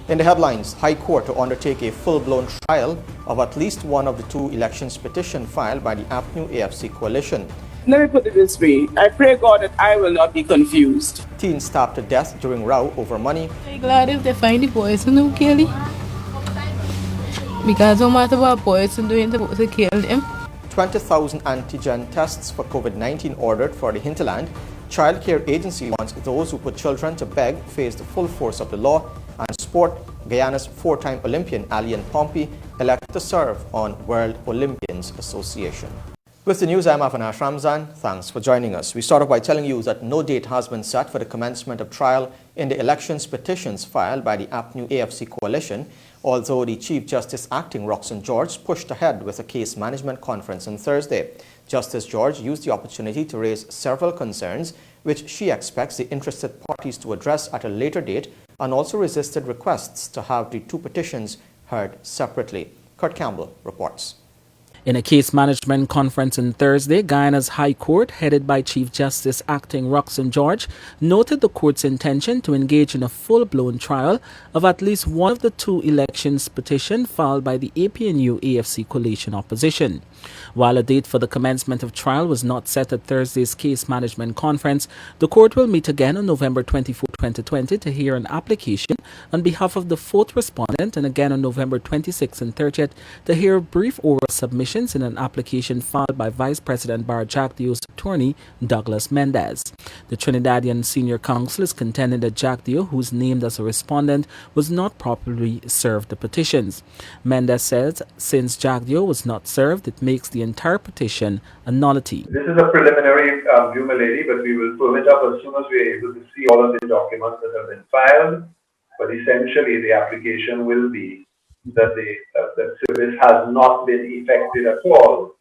In the headlines, High Court to undertake a full-blown trial of at least one of the two elections petition filed by the APNU-AFC coalition. Let me put it this way. I pray God that I will not be confused. Teen stabbed to death during row over money. I'm glad if they find the person who killed him. Because no matter what person doing, they're supposed to kill him. 20,000 antigen tests for COVID-19 ordered for the hinterland. Child Care Agency wants those who put children to beg face the full force of the law. And sport, Guyana's four-time Olympian Alien Pompey elected to serve on World Olympians Association. With the news, I'm Avinash Ramzan. Thanks for joining us. We start off by telling you that no date has been set for the commencement of trial in the elections petitions filed by the APNU-AFC coalition, although the Chief Justice Acting Roxanne George pushed ahead with a case management conference on Thursday. Justice George used the opportunity to raise several concerns which she expects the interested parties to address at a later date, and also resisted requests to have the two petitions heard separately. Kurt Campbell reports. In a case management conference on Thursday, Guyana's High Court, headed by Chief Justice Acting Roxanne George, noted the court's intention to engage in a full-blown trial of at least one of the two elections petition filed by the APNU-AFC coalition opposition. While a date for the commencement of trial was not set at Thursday's case management conference, the court will meet again on November 24, 2020 to hear an application on behalf of the fourth respondent, and again on November 26 and 30th to hear brief oral submissions in an application filed by Vice President Bar Jack Dio's attorney, Douglas Mendez. The Trinidadian senior counsel is contending that Jack Dio, who's named as a respondent, was not properly served the petitions. Mendez says since Jack Dio was not served, it makes the entire petition a nullity. This is a preliminary view, my lady, but we will firm it up as soon as we are able to see all of the documents that have been filed. But essentially, the application will be that the service has not been effected at all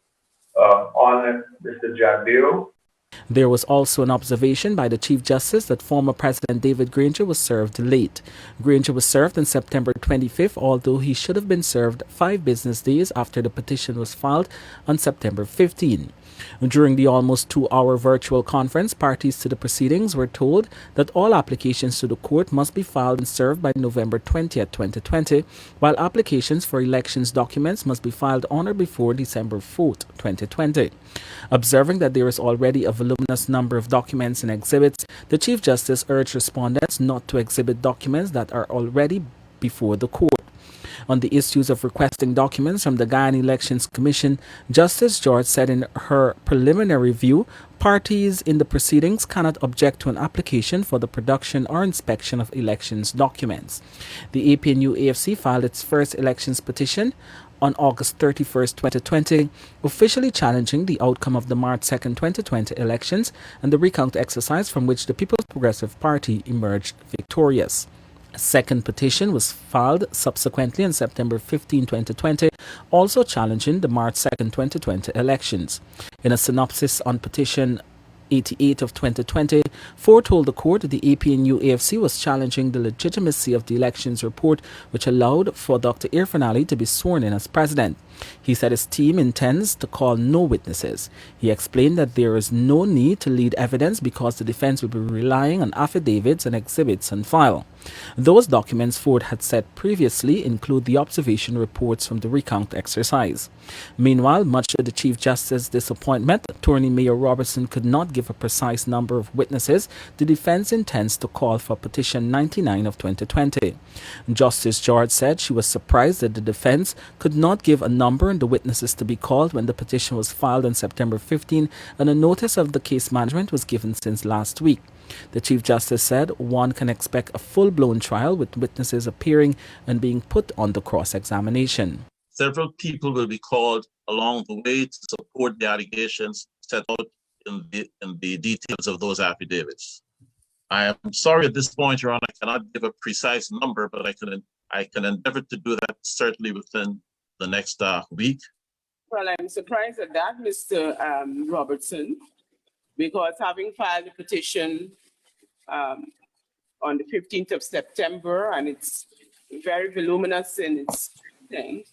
on Mr. Jack Dio. There was also an observation by the Chief Justice that former President David Granger was served late. Granger was served on September 25th, although he should have been served 5 business days after the petition was filed on September 15. During the almost 2-hour virtual conference, parties to the proceedings were told that all applications to the court must be filed and served by November 20th, 2020, while applications for elections documents must be filed on or before December 4th, 2020. Observing that there is already a voluminous number of documents and exhibits, the Chief Justice urged respondents not to exhibit documents that are already before the court. On the issues of requesting documents from the Guyana Elections Commission, Justice George said in her preliminary view, parties in the proceedings cannot object to an application for the production or inspection of elections documents. The APNU-AFC filed its first elections petition on August 31st, 2020, officially challenging the outcome of the March 2nd, 2020 elections and the recount exercise from which the People's Progressive Party emerged victorious. A second petition was filed subsequently on September 15, 2020, also challenging the March 2nd, 2020 elections. In a synopsis on petition 88 of 2020, Ford told the court that the APNU-AFC was challenging the legitimacy of the elections report, which allowed for Dr. Irfan Ali to be sworn in as president. He said his team intends to call no witnesses. He explained that there is no need to lead evidence because the defense will be relying on affidavits and exhibits on file. Those documents, Ford had said previously, include the observation reports from the recount exercise. Meanwhile, much to the Chief Justice's disappointment, Attorney Mayor Robertson could not give a precise number of witnesses the defense intends to call for Petition 99 of 2020. Justice George said she was surprised that the defense could not give a number on the witnesses to be called when the petition was filed on September 15 and a notice of the case management was given since last week. The Chief Justice said one can expect a full-blown trial with witnesses appearing and being put under cross-examination. Several people will be called along the way to support the allegations set out in the details of those affidavits. I am sorry at this point, Your Honor, I cannot give a precise number, but I can endeavor to do that certainly within the next week. Well, I'm surprised at that, Mr. Robertson, because having filed the petition on the 15th of September, and it's very voluminous in its thing,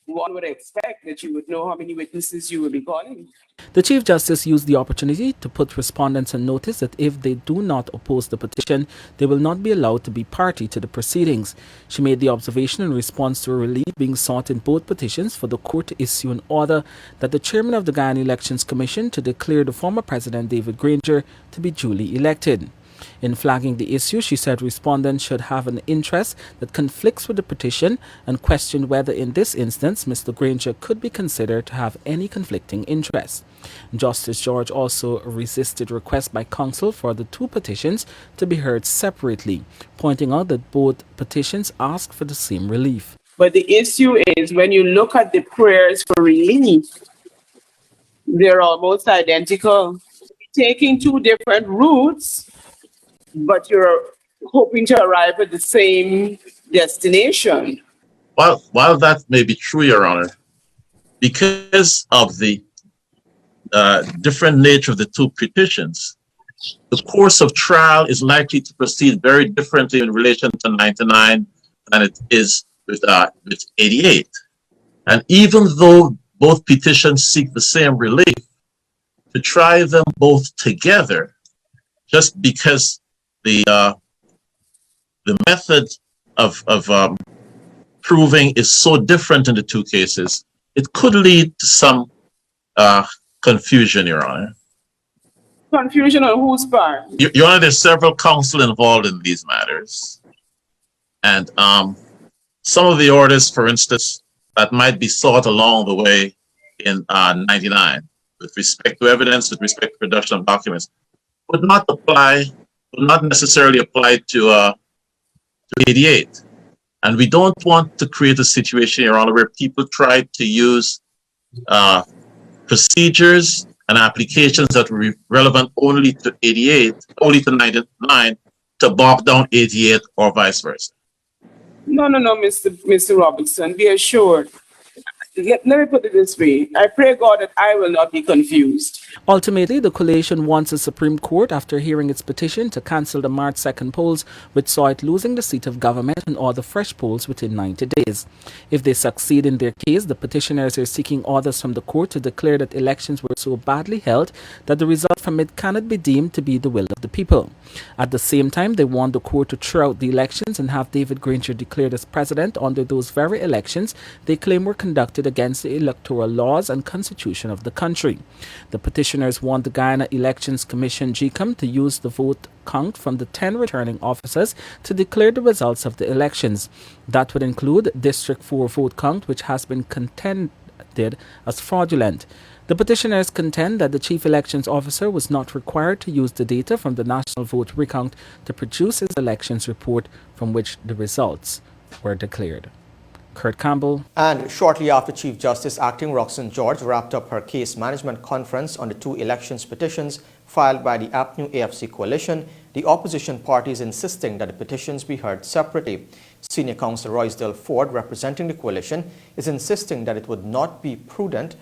one would expect that you would know how many witnesses you would be calling. The Chief Justice used the opportunity to put respondents on notice that if they do not oppose the petition, they will not be allowed to be party to the proceedings. She made the observation in response to a relief being sought in both petitions for the court to issue an order that the chairman of the Guyana Elections Commission to declare the former President David Granger to be duly elected. In flagging the issue, she said respondents should have an interest that conflicts with the petition and questioned whether in this instance Mr. Granger could be considered to have any conflicting interests. Justice George also resisted requests by counsel for the two petitions to be heard separately, pointing out that both petitions ask for the same relief. But the issue is when you look at the prayers for relief, they're almost identical. Taking two different routes, but you're hoping to arrive at the same destination. While that may be true, Your Honor, because of the different nature of the two petitions, the course of trial is likely to proceed very differently in relation to 99 than it is with 88. And even though both petitions seek the same relief, to try them both together, just because the method of proving is so different in the two cases, it could lead to some confusion, Your Honor. Confusion on whose part? Your Honor, there's several counsel involved in these matters. And some of the orders, for instance, that might be sought along the way in 99, with respect to evidence, with respect to production of documents, would not necessarily apply to 88. And we don't want to create a situation, Your Honor, where people try to use procedures and applications that were relevant only to 88, only to 99, to bog down 88 or vice versa. No, Mr. Robertson, be assured. Let me put it this way. I pray God that I will not be confused. Ultimately, the coalition wants the Supreme Court, after hearing its petition, to cancel the March 2nd polls, which saw it losing the seat of government, and order fresh polls within 90 days. If they succeed in their case, the petitioners are seeking orders from the court to declare that elections were so badly held that the result from it cannot be deemed to be the will of the people. At the same time, they want the court to throw out the elections and have David Granger declared as president under those very elections they claim were conducted against the electoral laws and constitution of the country. The petitioners want the Guyana Elections Commission GCOM to use the vote count from the 10 returning officers to declare the results of the elections. That would include District 4 vote count, which has been contended as fraudulent. The petitioners contend that the Chief Elections Officer was not required to use the data from the National Vote Recount to produce his elections report from which the results were declared. Kurt Campbell. And shortly after Chief Justice Acting Roxanne George wrapped up her case management conference on the two elections petitions filed by the APNU-AFC coalition, the opposition parties insisting that the petitions be heard separately. Senior Counsel Roysdale Ford, representing the coalition, is insisting that it would not be prudent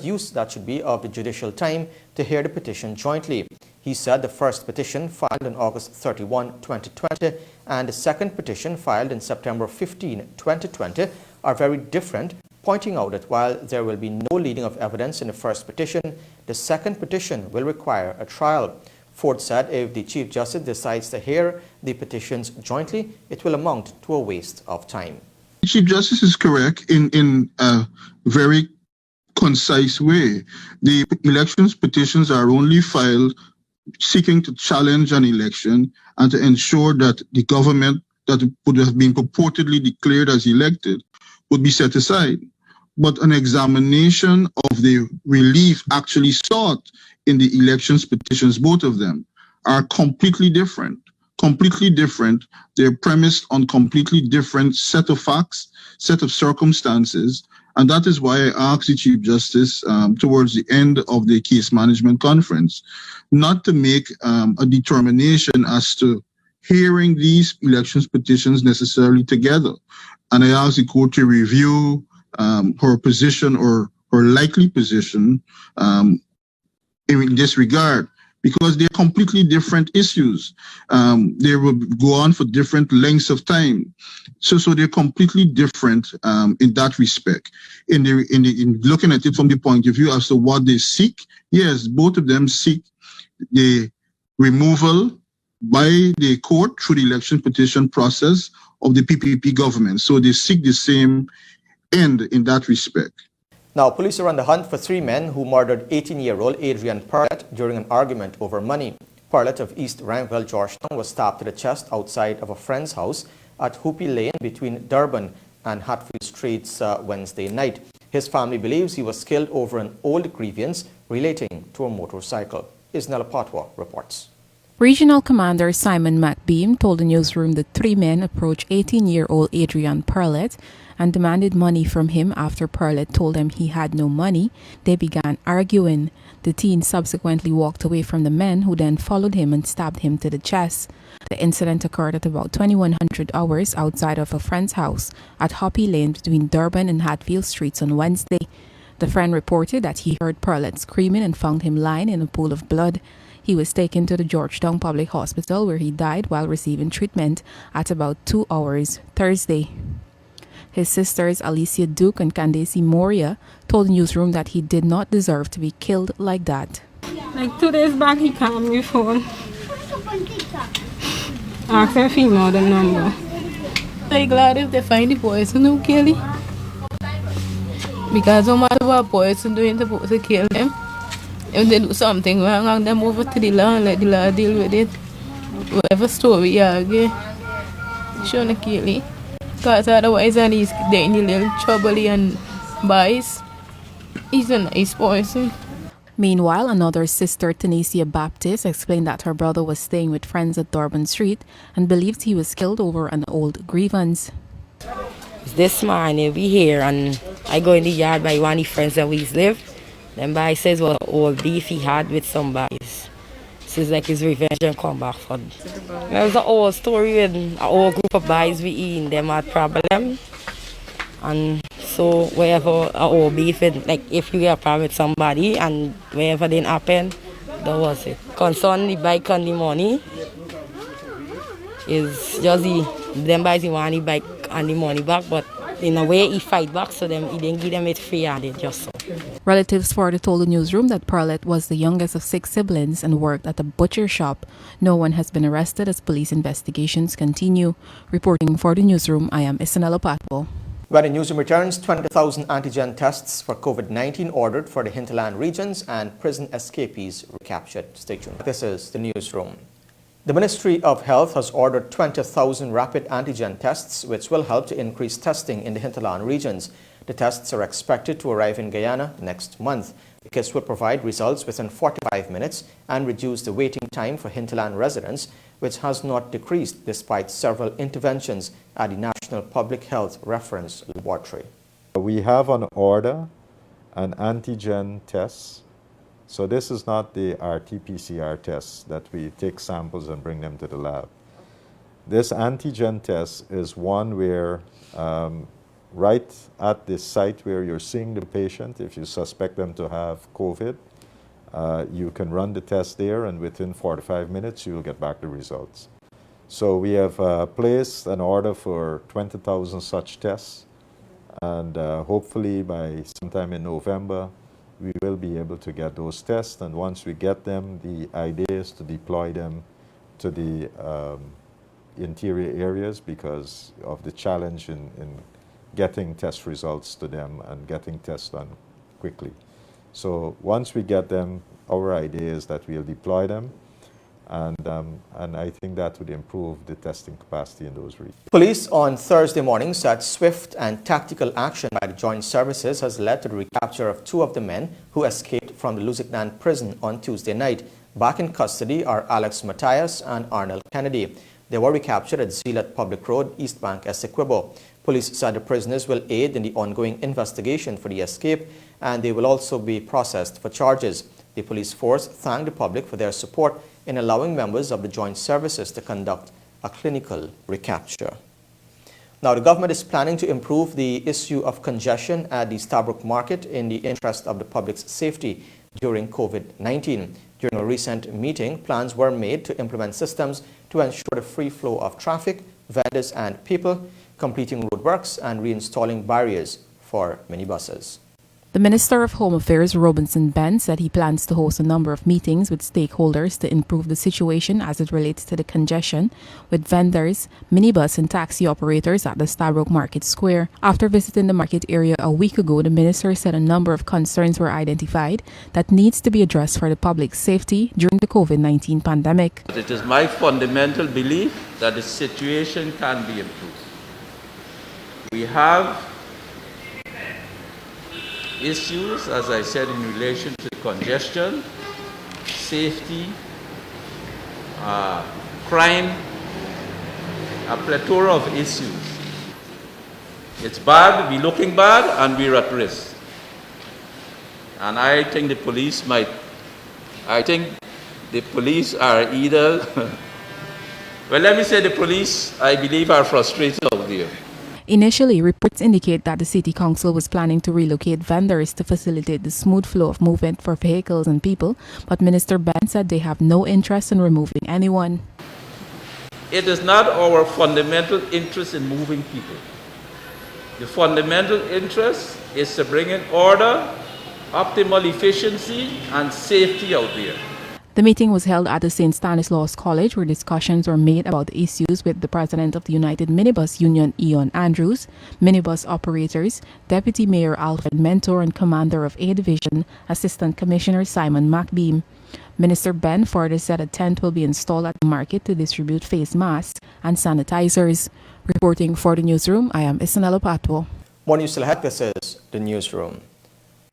use that should be of the judicial time to hear the petition jointly. He said the first petition filed on August 31, 2020 and the second petition filed in September 15, 2020 are very different, pointing out that while there will be no leading of evidence in the first petition, the second petition will require a trial. Ford said if the Chief Justice decides to hear the petitions jointly, it will amount to a waste of time. The Chief Justice is correct in a very concise way. The elections petitions are only filed seeking to challenge an election and to ensure that the government that would have been purportedly declared as elected would be set aside. But an examination of the relief actually sought in the elections petitions, both of them, are completely different. They're premised on completely different set of facts, set of circumstances. And that is why I asked the Chief Justice towards the end of the case management conference not to make a determination as to hearing these elections petitions necessarily together. And I asked the court to review her position or her likely position in this regard. because they're completely different issues. They will go on for different lengths of time. So they're completely different in that respect. In looking at it from the point of view as to what they seek, yes, both of them seek the removal by the court through the election petition process of the PPP government. So they seek the same end in that respect. Now, police are on the hunt for 3 men who murdered 18-year-old Adrian Perlet during an argument over money. Perlet of East Rankville, Georgetown, was stabbed to the chest outside of a friend's house at Hoopy Lane between Durban and Hatfield Streets Wednesday night. His family believes he was killed over an old grievance relating to a motorcycle. Isnella Patwa reports. Regional Commander Simon McBeam told the newsroom that 3 men approached 18-year-old Adrian Perlet and demanded money from him. After Perlet told them he had no money, they began arguing. The teen subsequently walked away from the men, who then followed him and stabbed him to the chest. The incident occurred at about 2100 hours outside of a friend's house at Hoppy Lane between Durban and Hatfield Streets on Wednesday. The friend reported that he heard Perlet screaming and found him lying in a pool of blood. He was taken to the Georgetown Public Hospital, where he died while receiving treatment at about 2 hours Thursday. His sisters Alicia Duke and Candace Moria told the newsroom that he did not deserve to be killed like that. Like 2 days back, he called me phone. Asked if he know the number. I'm glad if they find the person who killed him. Because no matter what person doing, they're supposed to kill them. If they do something wrong, hand them over to the law and let the law deal with it. Whatever story you argue, shouldn't kill him. Because otherwise, and he's getting a little trouble and bias. He's a nice person. Meanwhile, another sister, Tanesia Baptist, explained that her brother was staying with friends at Durban Street and believed he was killed over an old grievance. This morning we here and I go in the yard by one of the friends that we live. Then by says what old beef he had with somebody. So it's like his revenge and come back for them. There's an old story with an old group of boys we eat, them had problem. And so wherever an old beef, like if you get a problem with somebody and wherever didn't happen, that was it. Concern the bike and the money is just them boys want the bike and the money back, but in a way he fight back, so he didn't give them it free and it just so. Relatives further told the newsroom that Perlet was the youngest of 6 siblings and worked at a butcher shop. No one has been arrested as police investigations continue. Reporting for the newsroom, I am Isanella Patwo. When the newsroom returns, 20,000 antigen tests for COVID-19 ordered for the hinterland regions and prison escapees recaptured. Stay tuned. This is the newsroom. The Ministry of Health has ordered 20,000 rapid antigen tests, which will help to increase testing in the hinterland regions. The tests are expected to arrive in Guyana next month. The kits will provide results within 45 minutes and reduce the waiting time for hinterland residents, which has not decreased despite several interventions at the National Public Health Reference Laboratory. We have on order an antigen test. So this is not the RT-PCR test that we take samples and bring them to the lab. This antigen test is one where right at the site where you're seeing the patient, if you suspect them to have COVID, you can run the test there and within 45 minutes you'll get back the results. So we have placed an order for 20,000 such tests, and hopefully by sometime in November we will be able to get those tests, and once we get them, the idea is to deploy them to the interior areas because of the challenge in getting test results to them and getting tests done quickly. So once we get them, our idea is that we'll deploy them, and I think that would improve the testing capacity in those regions. Police on Thursday morning said swift and tactical action by the joint services has led to the recapture of 2 of the men who escaped from the Lusignan prison on Tuesday night. Back in custody are Alex Matthias and Arnold Kennedy. They were recaptured at Zealat Public Road, East Bank, Essequibo. Police said the prisoners will aid in the ongoing investigation for the escape, and they will also be processed for charges. The police force thanked the public for their support in allowing members of the joint services to conduct a clinical recapture. Now, the government is planning to improve the issue of congestion at the Stabroek Market in the interest of the public's safety. during COVID-19. During a recent meeting, plans were made to implement systems to ensure the free flow of traffic, vendors and people, completing roadworks and reinstalling barriers for minibuses. The Minister of Home Affairs, Robinson Ben, said he plans to host a number of meetings with stakeholders to improve the situation as it relates to the congestion with vendors, minibus and taxi operators at the Stabroek Market Square. After visiting the market area a week ago, the minister said a number of concerns were identified that needs to be addressed for the public's safety during the COVID-19 pandemic. It is my fundamental belief that the situation can be improved. We have issues, as I said, in relation to congestion, safety, crime, a plethora of issues. It's bad, we're looking bad, and we're at risk. And I think the police are either, well, let me say the police, I believe, are frustrated out there. Initially, reports indicate that the City Council was planning to relocate vendors to facilitate the smooth flow of movement for vehicles and people, but Minister Ben said they have no interest in removing anyone. It is not our fundamental interest in moving people. The fundamental interest is to bring in order, optimal efficiency, and safety out there. The meeting was held at the St. Stanislaus College, where discussions were made about the issues with the president of the United Minibus Union, Eon Andrews, minibus operators, Deputy Mayor Alfred Mentor, and Commander of A Division, Assistant Commissioner Simon McBeam. Minister Ben further said a tent will be installed at the market to distribute face masks and sanitizers. Reporting for the Newsroom, I am Isanella Patwo. More news till ahead. This is the Newsroom.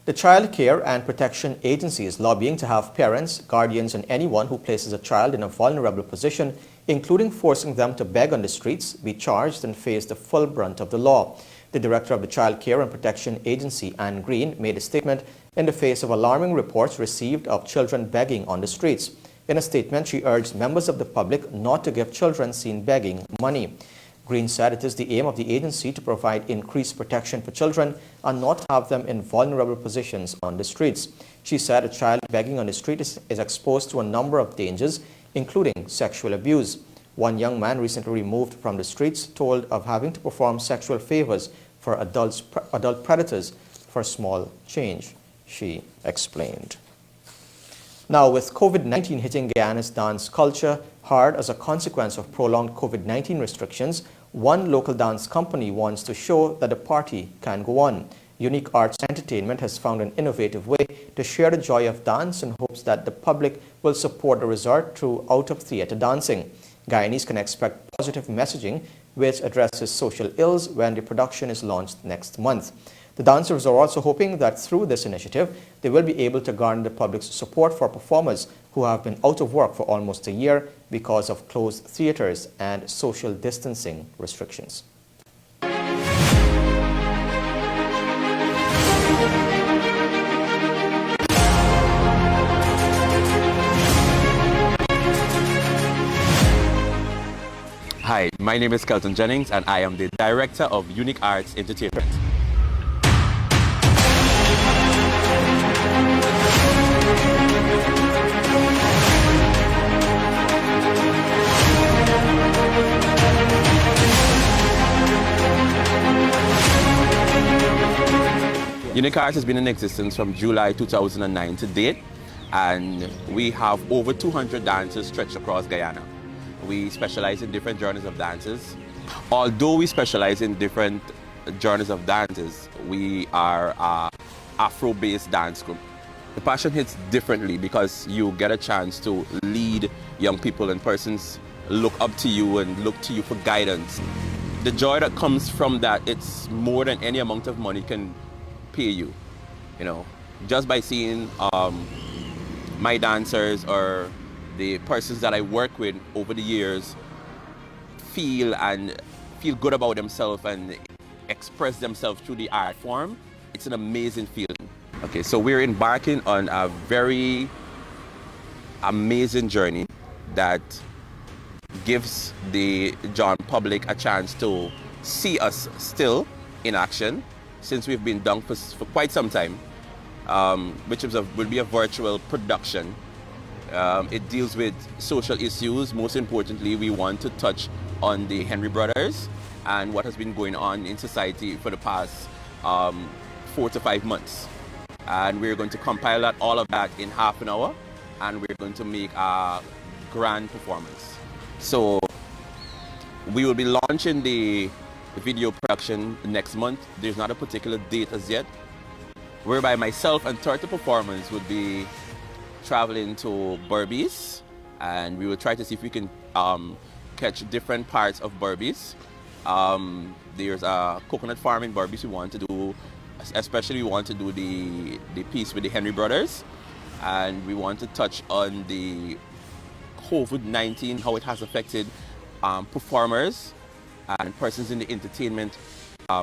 The Child Care and Protection Agency is lobbying to have parents, guardians, and anyone who places a child in a vulnerable position, including forcing them to beg on the streets, be charged and face the full brunt of the law. The director of the Child Care and Protection Agency, Anne Green, made a statement in the face of alarming reports received of children begging on the streets. In a statement, she urged members of the public not to give children seen begging money. Green said it is the aim of the agency to provide increased protection for children and not have them in vulnerable positions on the streets. She said a child begging on the street is exposed to a number of dangers, including sexual abuse. One young man recently removed from the streets told of having to perform sexual favors for adult predators for small change, she explained. Now, with COVID-19 hitting Guyana's dance culture hard as a consequence of prolonged COVID-19 restrictions, one local dance company wants to show that the party can go on. Unique Arts Entertainment has found an innovative way to share the joy of dance and hopes that the public will support the resort through out-of-theatre dancing. Guyanese can expect positive messaging which addresses social ills when the production is launched next month. The dancers are also hoping that through this initiative, they will be able to garner the public's support for performers who have been out of work for almost a year because of closed theatres and social distancing restrictions. Hi, my name is Kelton Jennings and I am the Director of Unique Arts Entertainment. Unique Arts has been in existence from July 2009 to date, and we have over 200 dancers stretched across Guyana. We specialize in different genres of dances. Although we specialize in different genres of dances, we are an Afro-based dance group. The passion hits differently because you get a chance to lead young people, and persons look up to you and look to you for guidance. The joy that comes from that, it's more than any amount of money can pay you. You know, just by seeing my dancers or the persons that I work with over the years feel good about themselves and express themselves through the art form, it's an amazing feeling. Okay, so we're embarking on a very amazing journey that gives the John public a chance to see us still in action, since we've been done for quite some time. which will be a virtual production. It deals with social issues. Most importantly, we want to touch on the Henry brothers and what has been going on in society for the past 4 to 5 months. And we're going to compile all of that in half an hour, and we're going to make a grand performance. So we will be launching the video production next month. There's not a particular date as yet, whereby myself and 30 performers will be traveling to Berbice, and we will try to see if we can catch different parts of Berbice. There's a coconut farm in Berbice we want to do, especially we want to do the piece with the Henry brothers, and we want to touch on the COVID-19, how it has affected performers and persons in the entertainment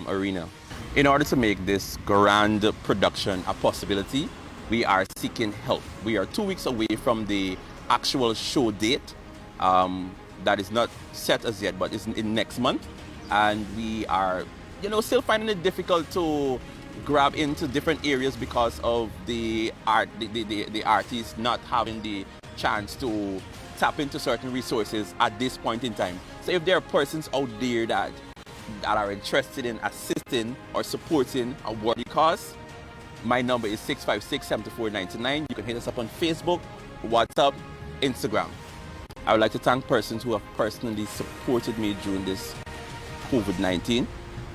arena. In order to make this grand production a possibility, we are seeking help. We are 2 weeks away from the actual show date. That is not set as yet, but it's in next month. And we are, still finding it difficult to grab into different areas because of the artists not having the chance to tap into certain resources at this point in time. So if there are persons out there that are interested in assisting or supporting a worthy cause, my number is 656-7499. You can hit us up on Facebook, WhatsApp, Instagram. I would like to thank persons who have personally supported me during this COVID-19,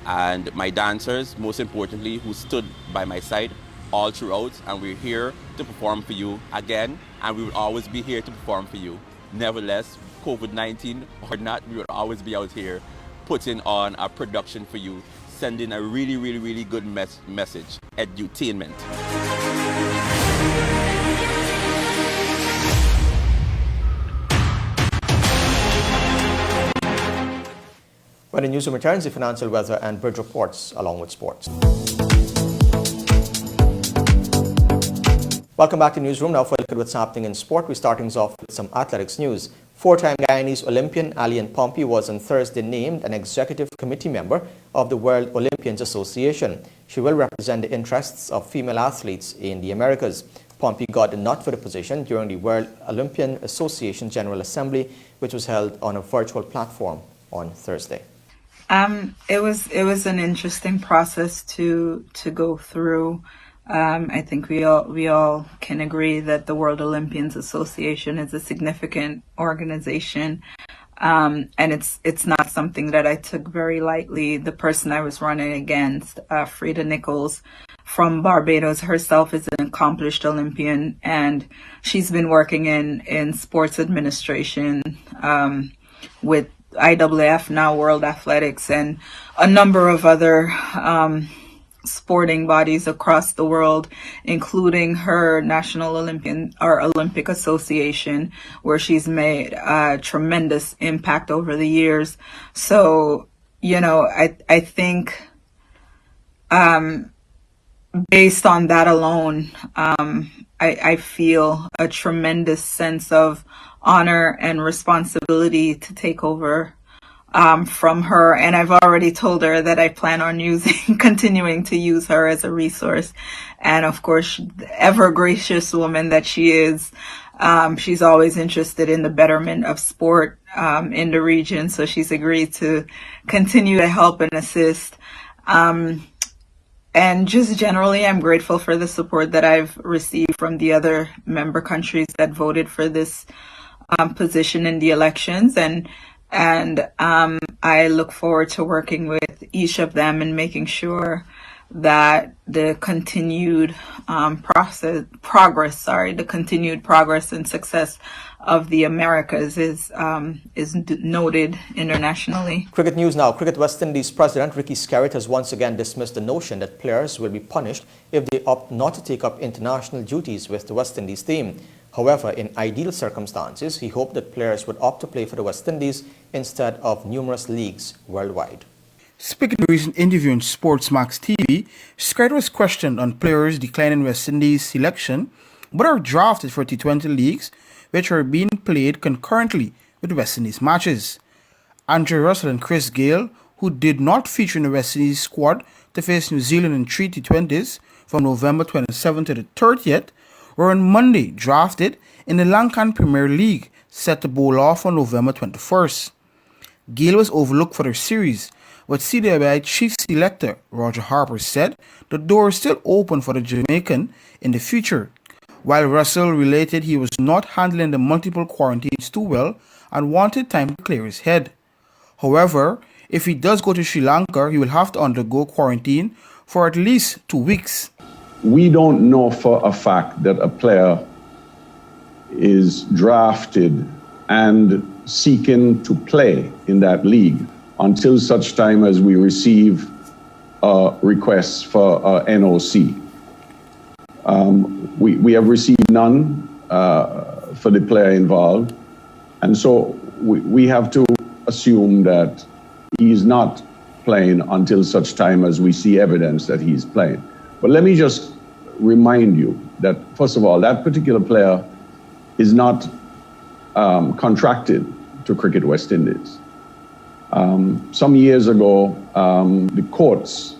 and my dancers, most importantly, who stood by my side all throughout, and we're here to perform for you again, and we will always be here to perform for you. Nevertheless, COVID-19 or not, we will always be out here putting on a production for you, sending a really, really, really good message, edutainment. When the newsroom returns, the financial, weather and bridge reports along with sports. Welcome back to Newsroom. Now for a look at what's happening in sport, we're starting off with some athletics news. Four-time Guyanese Olympian Alien Pompey was on Thursday named an executive committee member of the World Olympians Association. She will represent the interests of female athletes in the Americas. Pompey got the nod for the position during the World Olympian Association General Assembly, which was held on a virtual platform on Thursday. It was an interesting process to go through. I think we all can agree that the World Olympians Association is a significant organization, and it's not something that I took very lightly. The person I was running against, Frida Nichols from Barbados, herself is an accomplished Olympian, and she's been working in sports administration with IAAF, now World Athletics, and a number of other sporting bodies across the world, including her National Olympic Association, where she's made a tremendous impact over the years. So, I think based on that alone, I feel a tremendous sense of honor and responsibility to take over from her, and I've already told her that I plan on continuing to use her as a resource. And of course, the ever gracious woman that she is, she's always interested in the betterment of sport in the region, so she's agreed to continue to help and assist. And just generally, I'm grateful for the support that I've received from the other member countries that voted for this position in the elections, and I look forward to working with each of them and making sure that the continued progress and success of the Americas is noted internationally. Cricket news now. Cricket West Indies President Ricky Skerritt has once again dismissed the notion that players will be punished if they opt not to take up international duties with the West Indies team. However, in ideal circumstances, he hoped that players would opt to play for the West Indies instead of numerous leagues worldwide. Speaking in a recent interview on Sportsmax TV, Skerritt was questioned on players declining West Indies selection but are drafted for T20 leagues which are being played concurrently with West Indies matches. Andrew Russell and Chris Gale, who did not feature in the West Indies squad to face New Zealand in 3 T20s from November 27th to the 30th, were on Monday drafted in the Lankan Premier League, set to bowl off on November 21st. Gale was overlooked for the series, but CWI Chief Selector Roger Harper said the door is still open for the Jamaican in the future, while Russell related he was not handling the multiple quarantines too well and wanted time to clear his head. However, if he does go to Sri Lanka, he will have to undergo quarantine for at least 2 weeks. We don't know for a fact that a player is drafted and seeking to play in that league until such time as we receive requests for NOC. We have received none for the player involved, and so we have to assume that he's not playing until such time as we see evidence that he's playing. But let me just remind you that, first of all, that particular player is not contracted to Cricket West Indies. Some years ago, the courts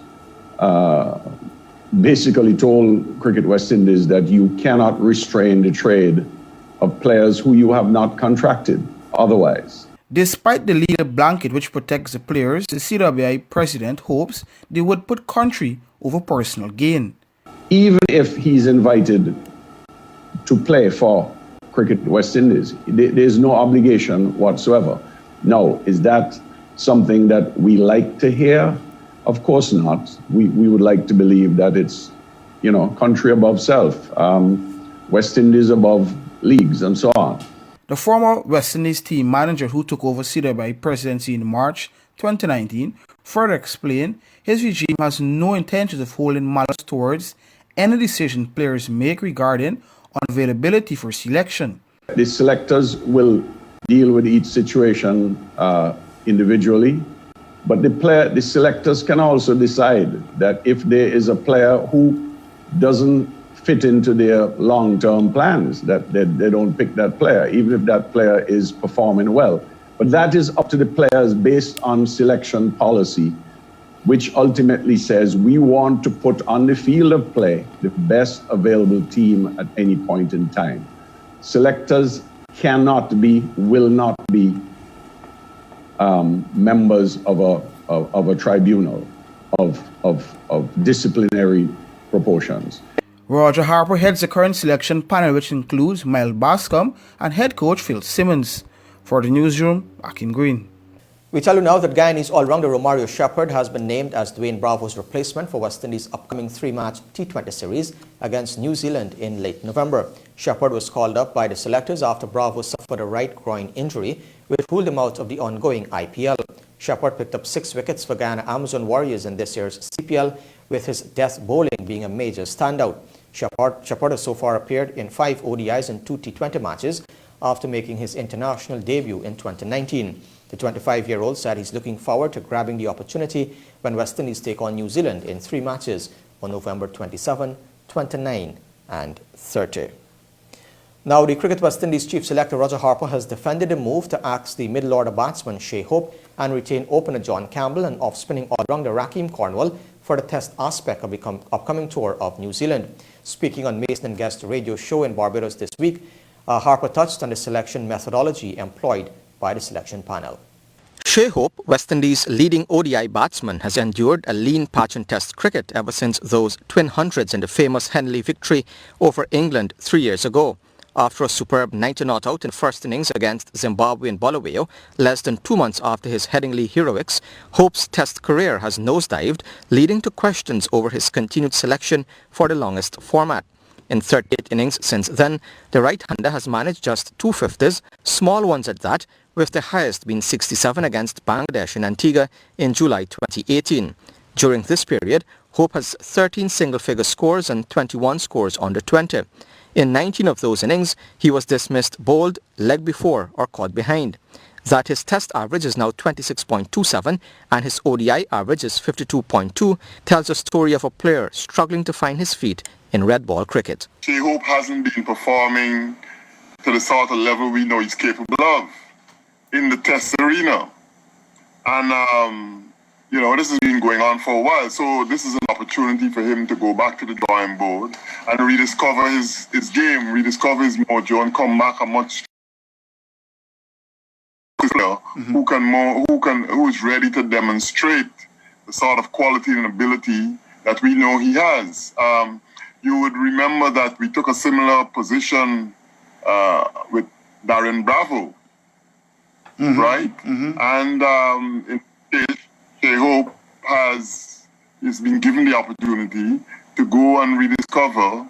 basically told Cricket West Indies that you cannot restrain the trade of players who you have not contracted otherwise. Despite the legal blanket which protects the players, the CWI president hopes they would put country over personal gain. Even if he's invited to play for Cricket West Indies, there's no obligation whatsoever. Now, is that something that we like to hear? Of course not. We would like to believe that it's, country above self, West Indies above leagues, and so on. The former West Indies team manager who took over CWI presidency in March 2019 further explained his regime has no intentions of holding malice towards any decision players make regarding unavailability for selection. The selectors will deal with each situation individually, but the selectors can also decide that if there is a player who doesn't fit into their long-term plans, that they don't pick that player, even if that player is performing well. But that is up to the players based on selection policy, which ultimately says we want to put on the field of play the best available team at any point in time. Selectors cannot be, will not be members of a tribunal of disciplinary proportions. Roger Harper heads the current selection panel, which includes Miles Bascom and head coach Phil Simmons. For the newsroom, Akin Green. We tell you now that Guyanese all-rounder Romario Shepherd has been named as Dwayne Bravo's replacement for West Indies' upcoming 3-match T20 series against New Zealand in late November. Shepherd was called up by the selectors after Bravo suffered a right groin injury, which ruled him out of the ongoing IPL. Shepherd picked up 6 wickets for Guyana Amazon Warriors in this year's CPL, with his death bowling being a major standout. Shepherd has so far appeared in 5 ODIs and 2 T20 matches after making his international debut in 2019. The 25-year-old said he's looking forward to grabbing the opportunity when West Indies take on New Zealand in 3 matches on November 27, 29 and 30. Now, the Cricket West Indies chief selector Roger Harper has defended the move to axe the middle-order batsman Shea Hope and retain opener John Campbell and off-spinning all-rounder Rakeem Cornwall for the test aspect of the upcoming tour of New Zealand. Speaking on Mason and Guest radio show in Barbados this week, Harper touched on the selection methodology employed by the selection panel. Shea Hope, West Indies' leading ODI batsman, has endured a lean patch in Test cricket ever since those twin hundreds in the famous Henley victory over England 3 years ago. After a superb 90 not out in first innings against Zimbabwean Bulawayo, less than 2 months after his Headingley heroics, Hope's Test career has nosedived, leading to questions over his continued selection for the longest format. In 38 innings since then, the right-hander has managed just 2 50s, small ones at that, with the highest being 67 against Bangladesh in Antigua in July 2018. During this period, Hope has 13 single-figure scores and 21 scores under 20. In 19 of those innings, he was dismissed bowled, leg before or caught behind. That his Test average is now 26.27 and his ODI average is 52.2 tells a story of a player struggling to find his feet in red ball cricket. Shea Hope hasn't been performing to the sort of level we know he's capable of in the Test arena. And, this has been going on for a while. So this is an opportunity for him to go back to the drawing board and rediscover his game, rediscover his mojo, and come back a much player who is ready to demonstrate the sort of quality and ability that we know he has. You would remember that we took a similar position with Darren Bravo, right? And Shea Hope has been given the opportunity to go and rediscover,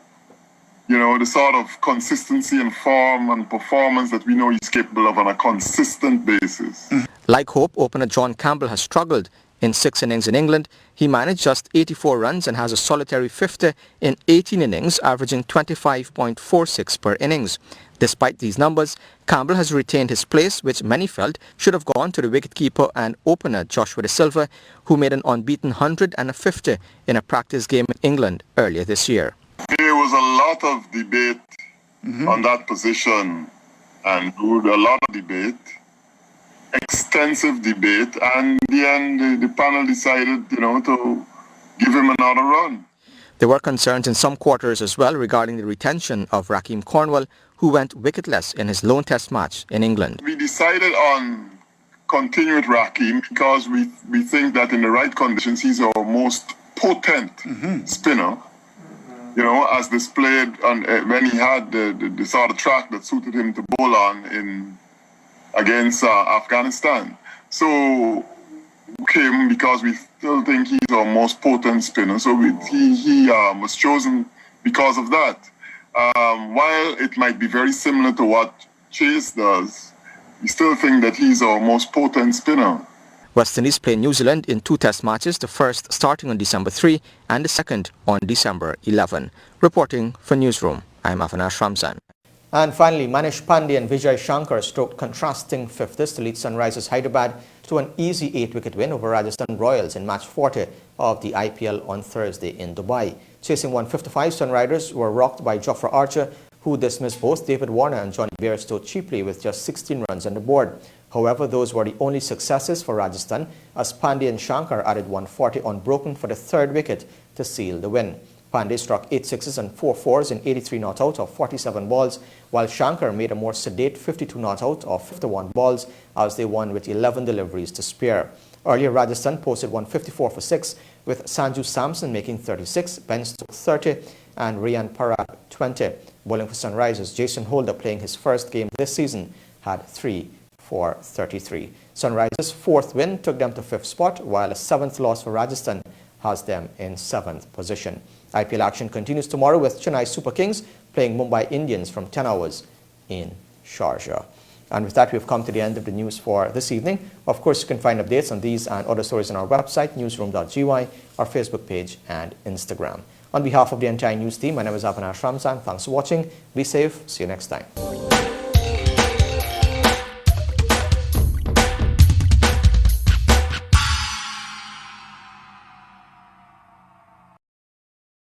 the sort of consistency and form and performance that we know he's capable of on a consistent basis. Like Hope, opener John Campbell has struggled. In 6 innings in England, he managed just 84 runs and has a solitary 50 in 18 innings, averaging 25.46 per innings. Despite these numbers, Campbell has retained his place, which many felt should have gone to the wicketkeeper and opener Joshua De Silva, who made an unbeaten 100 and a 50 in a practice game in England earlier this year. There was a lot of debate on that position, and a lot of debate, extensive debate, and in the end the panel decided, to give him another run. There were concerns in some quarters as well regarding the retention of Rakeem Cornwall, who went wicketless in his lone test match in England. We decided on continuing with Rakeem because we think that in the right conditions he's our most potent spinner, as displayed on, when he had the sort of track that suited him to bowl on against Afghanistan. So came because we still think he's our most potent spinner. So he was chosen because of that. While it might be very similar to what Chase does, we still think that he's our most potent spinner. West Indies play New Zealand in 2 test matches, the first starting on December 3 and the second on December 11. Reporting for Newsroom, I'm Avinash Ramzan. And finally, Manish Pandey and Vijay Shankar stroked contrasting 50s to lead Sunrisers Hyderabad to an easy 8-wicket win over Rajasthan Royals in match 40 of the IPL on Thursday in Dubai. Chasing 155, Sunriders were rocked by Jofra Archer, who dismissed both David Warner and Johnny Bairstow cheaply with just 16 runs on the board. However, those were the only successes for Rajasthan, as Pandey and Shankar added 140 unbroken for the 3rd wicket to seal the win. Pandey struck 8 sixes and 4 fours in 83 not out of 47 balls, while Shankar made a more sedate 52 not out of 51 balls as they won with 11 deliveries to spare. Earlier, Rajasthan posted 154 for 6, with Sanju Samson making 36, Ben Stokes 30, and Rian Parag 20. Bowling for Sunrisers, Jason Holder, playing his first game this season, had 3 for 33. Sunrisers' 4th win took them to 5th spot, while a 7th loss for Rajasthan has them in 7th position. IPL action continues tomorrow with Chennai Super Kings playing Mumbai Indians from 10 hours in Sharjah. And with that, we've come to the end of the news for this evening. Of course, you can find updates on these and other stories on our website, Newsroom.gy, our Facebook page, and Instagram. On behalf of the entire news team, my name is Avinash Ramzan. Thanks for watching. Be safe. See you next time.